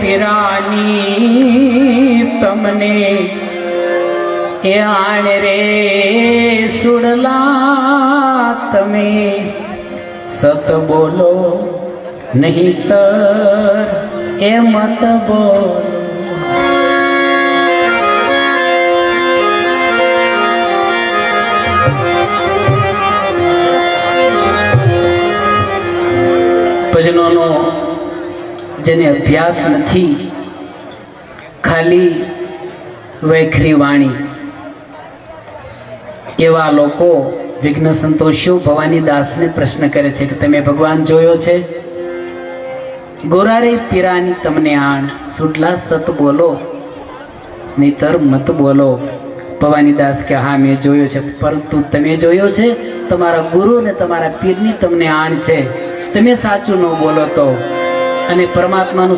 પીરાની તમને એ આણ રે સુડલા તમે સત બોલો નહીતર એ મત બોલો. ભજનોનો જેને અભ્યાસ નથી, ખાલી વૈખરી વાણી, એવા લોકો વિઘ્ન સંતોષીઓ ભવાની દાસને પ્રશ્ન કરે છે કે તમે ભગવાન જોયો છે? ગોરારે પીરાની તમને આણ સુડલા સત બોલો નહીતર મત બોલો. ભવાની દાસ કે હા મેં જોયો છે, પરંતુ તમે જોયો છે? તમારા ગુરુ ને તમારા પીરની તમને આણ છે, તમે સાચું ન બોલો તો. અને પરમાત્માનું